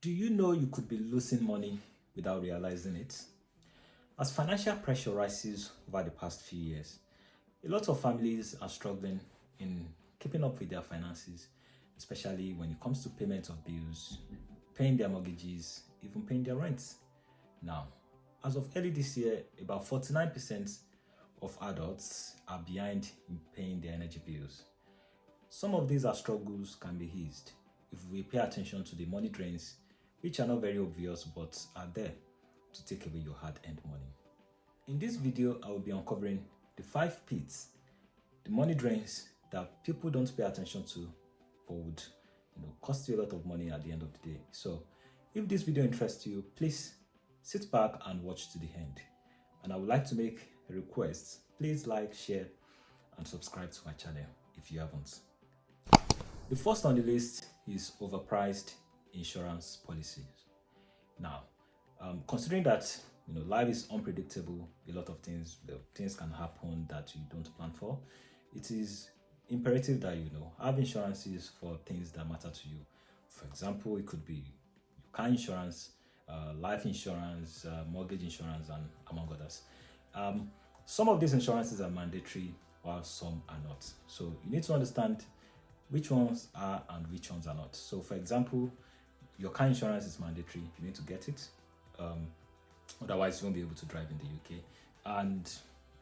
Do you know you could be losing money without realizing it? As financial pressure rises over the past few years, a lot of families are struggling in keeping up with their finances, especially when it comes to payment of bills, paying their mortgages, even paying their rents. Now, as of early this year, about 49% of adults are behind in paying their energy bills. Some of these are struggles can be eased if we pay attention to the money drains, which are not very obvious but are there to take away your hard-earned money. In this video, I will be uncovering the 5 pits, the money drains that people don't pay attention to but would cost you a lot of money at the end of the day. So if this video interests you, please sit back and watch to the end. And I would like to make a request. Please like, share, and subscribe to my channel if you haven't. The first on the list is overpriced insurance policies. Now, considering that life is unpredictable, a lot of things can happen that you don't plan for. It is imperative that have insurances for things that matter to you. For example, it could be your car insurance, life insurance, mortgage insurance, and among others. Some of these insurances are mandatory while some are not. So you need to understand which ones are and which ones are not. So for example, your car insurance is mandatory, you need to get it. Otherwise you won't be able to drive in the UK. And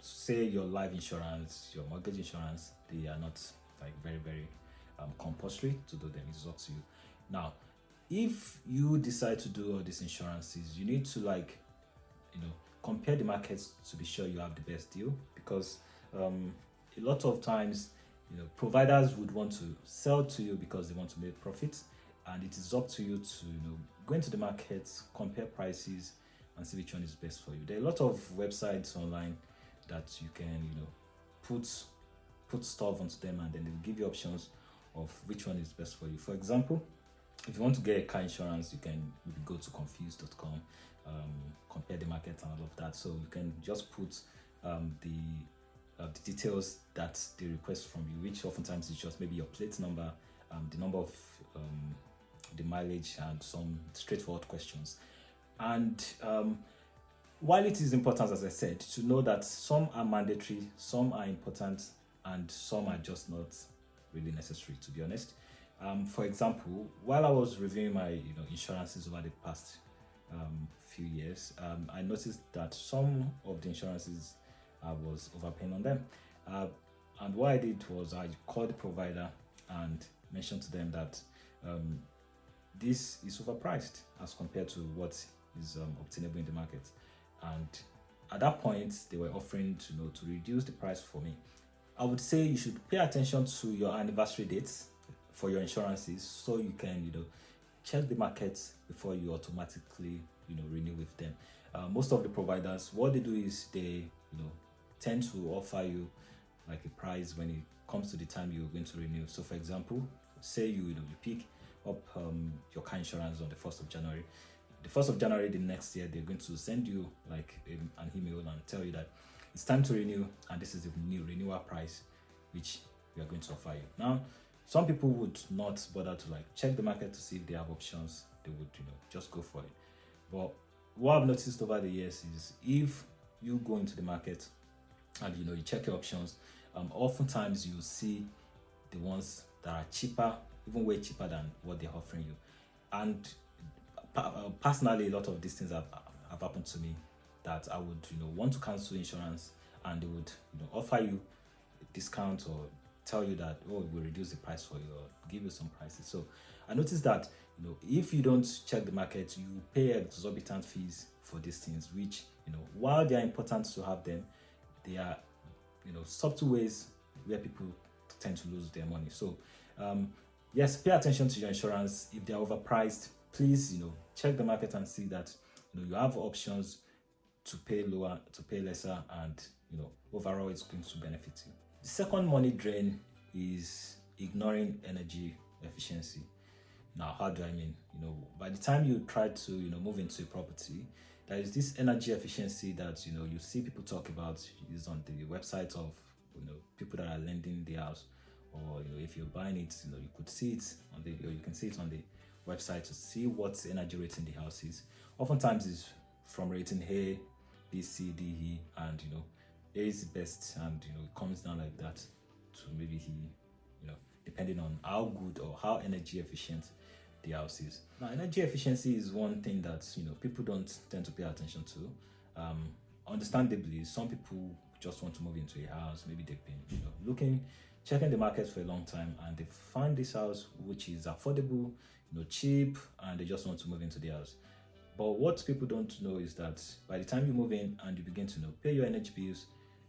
say your life insurance, your mortgage insurance, they are not like very compulsory to do them. It's up to you. Now, if you decide to do all these insurances, you need to compare the markets to be sure you have the best deal, because a lot of times providers would want to sell to you because they want to make profits, and it is up to you to go into the markets, compare prices, and see which one is best for you. There are a lot of websites online that you can put stuff onto them, and then they'll give you options of which one is best for you. For example, if you want to get a car insurance, you can maybe go to confused.com, compare the market and all of that. So you can just put the details that they request from you, which oftentimes is just maybe your plate number, the number of the mileage, and some straightforward questions. And while it is important, as I said, to know that some are mandatory, some are important, and some are just not really necessary, to be honest. For example, while I was reviewing my insurances over the past few years, I noticed that some of the insurances I was overpaying on them. And what I did was I called the provider and mentioned to them that this is overpriced as compared to what is obtainable in the market. And at that point, they were offering to reduce the price for me. I would say you should pay attention to your anniversary dates for your insurances, so you can check the markets before you automatically renew with them. Most of the providers, what they do is they tend to offer you like a price when it comes to the time you're going to renew. So for example, say you pick up your car insurance on the 1st of January. The 1st of January the next year, they're going to send you like an email and tell you that it's time to renew, and this is the new renewal price which we are going to offer you. Now, some people would not bother to check the market to see if they have options. They would just go for it. But what I've noticed over the years is if you go into the market and you check your options, oftentimes you see the ones that are cheaper, even way cheaper than what they're offering you. And personally, a lot of these things have happened to me, that I would want to cancel insurance, and they would offer you a discount or tell you that, oh, we'll reduce the price for you or give you some prices. So I noticed that if you don't check the market, you pay exorbitant fees for these things, which while they are important to have them, they are subtle ways where people tend to lose their money. So yes, pay attention to your insurance. If they are overpriced, please check the market and see that you have options to pay lower, to pay lesser, and overall it's going to benefit you. The second money drain is ignoring energy efficiency. Now, how do I mean? By the time you try to move into a property, there is this energy efficiency that you see people talk about. Is on the website of people that are lending the house, or if you're buying it, you could see it on the, or you can see it on the website to see what energy rating the house is. Oftentimes it's from rating A, B, C, D, E, and A is the best, and it comes down like that to maybe E, depending on how good or how energy efficient the house is. Now, energy efficiency is one thing that people don't tend to pay attention to. Understandably, some people just want to move into a house. Maybe they've been checking the market for a long time, and they find this house which is affordable, cheap, and they just want to move into the house. But what people don't know is that by the time you move in and you begin to pay your energy bills,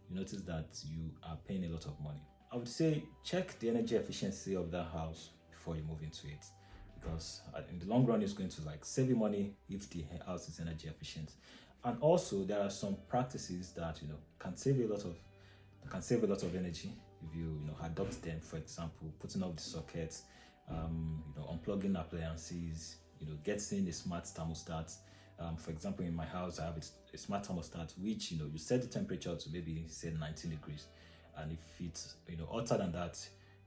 you notice that you are paying a lot of money. I would say check the energy efficiency of that house before you move into it, because in the long run it's going to save you money if the house is energy efficient. And also there are some practices that can save a lot of energy if you adopt them. For example, putting off the sockets, unplugging appliances, getting a smart thermostat. For example, in my house I have a smart thermostat which you set the temperature to maybe say 19 degrees, and if it's hotter than that,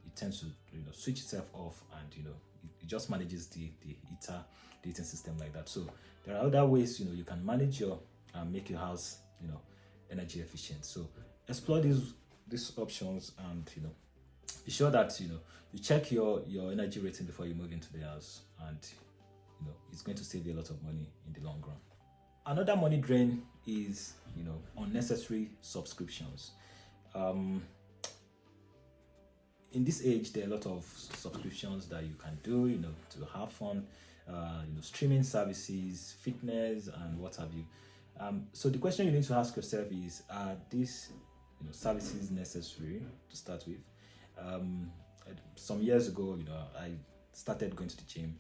it tends to switch itself off, and it just manages the heating system like that. So there are other ways you can manage make your house energy efficient. So explore these options, and be sure that you check your energy rating before you move into the house, and it's going to save you a lot of money in the long run. Another money drain is unnecessary subscriptions. In this age, there are a lot of subscriptions that you can do to have fun, streaming services, fitness, and what have you. So the question you need to ask yourself is, are these services necessary to start with? Some years ago, I started going to the gym.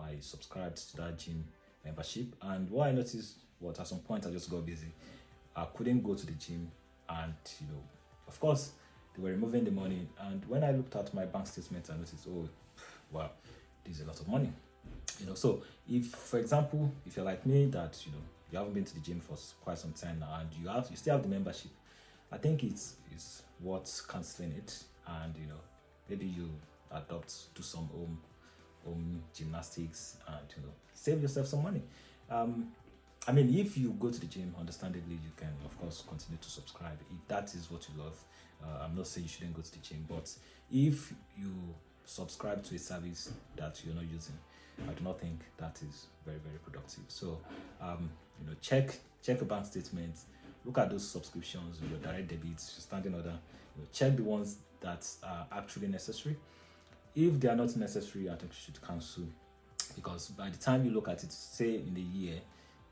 I subscribed to that gym membership, and what I noticed was at some point I just got busy. I couldn't go to the gym, and of course they were removing the money, and when I looked at my bank statement I noticed, oh wow, this is a lot of money. So if, for example, if you're like me, that you haven't been to the gym for quite some time now, and you still have the membership, I think it's worth cancelling it, and maybe you do some home gymnastics, and save yourself some money. I mean, if you go to the gym, understandably, you can of course continue to subscribe if that is what you love. I'm not saying you shouldn't go to the gym, but if you subscribe to a service that you're not using, I do not think that is very, very productive. So check your bank statements, look at those subscriptions, your direct debits, your standing order, check the ones that are actually necessary. If they are not necessary, I think you should cancel, because by the time you look at it, say in the year,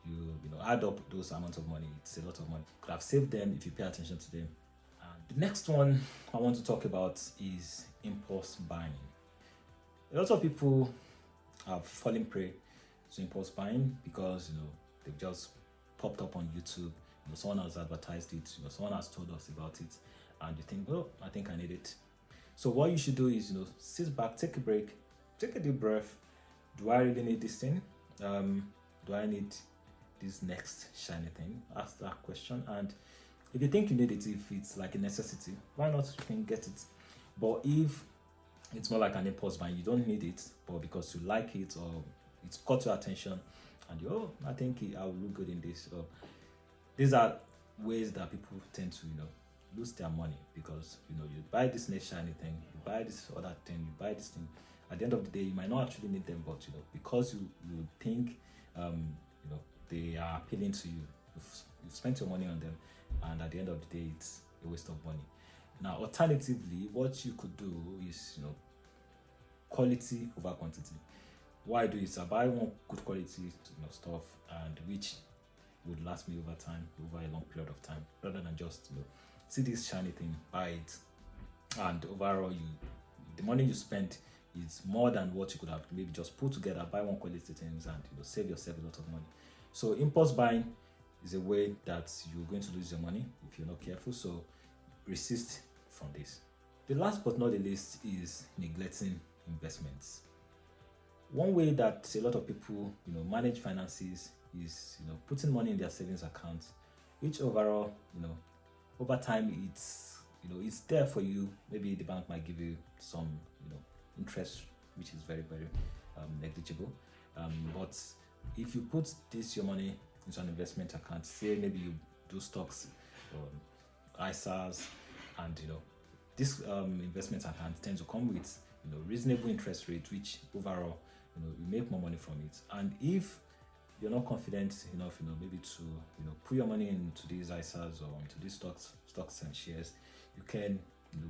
you add up those amounts of money, it's a lot of money. You could have saved them if you pay attention to them. And the next one I want to talk about is impulse buying. A lot of people have fallen prey to impulse buying because they've just popped up on YouTube. Someone has advertised it, someone has told us about it, and you think, well, I think I need it. So what you should do is sit back, take a break, take a deep breath. Do I really need this thing? Do I need this next shiny thing? Ask that question, and if you think you need it, if it's like a necessity, why not? You can get it. But if it's more like an impulse buy, you don't need it, but because you like it or it's caught your attention, and I think I will look good in this. So these are ways that people tend to lose their money, because you buy this next shiny thing, you buy this other thing, you buy this thing. At the end of the day, you might not actually need them, but because you think they are appealing to you, you've spent your money on them, and at the end of the day, it's a waste of money. Now, alternatively, what you could do is quality over quantity. What I do is I buy one good quality stuff, and which would last me over time, over a long period of time, rather than just see this shiny thing, buy it, and overall the money you spend is more than what you could have maybe just put together, buy one quality things, and save yourself a lot of money. So impulse buying is a way that you're going to lose your money if you're not careful. So resist from this. The last but not the least is neglecting investments. One way that a lot of people manage finances is putting money in their savings account, which overall over time it's there for you. Maybe the bank might give you some interest, which is very, very negligible. But if you put your money into an investment account, say maybe you do stocks, ISAs, and this investment account tends to come with reasonable interest rate, which overall you make more money from it. And if you're not confident enough maybe to put your money into these ISAs or into these stocks and shares, you can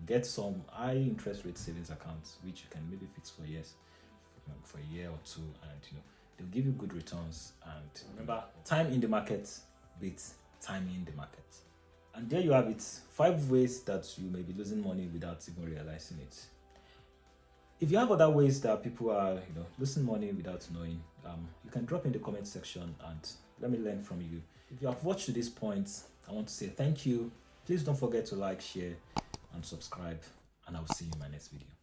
get some high interest rate savings accounts which you can maybe fix for years, for a year or two, and they'll give you good returns. And remember, time in the market beats time in the market. And there you have it, 5 ways that you may be losing money without even realizing it. If you have other ways that people are losing money without knowing, you can drop in the comment section and let me learn from you. If you have watched to this point, I want to say thank you. Please don't forget to like, share, and subscribe, and I'll see you in my next video.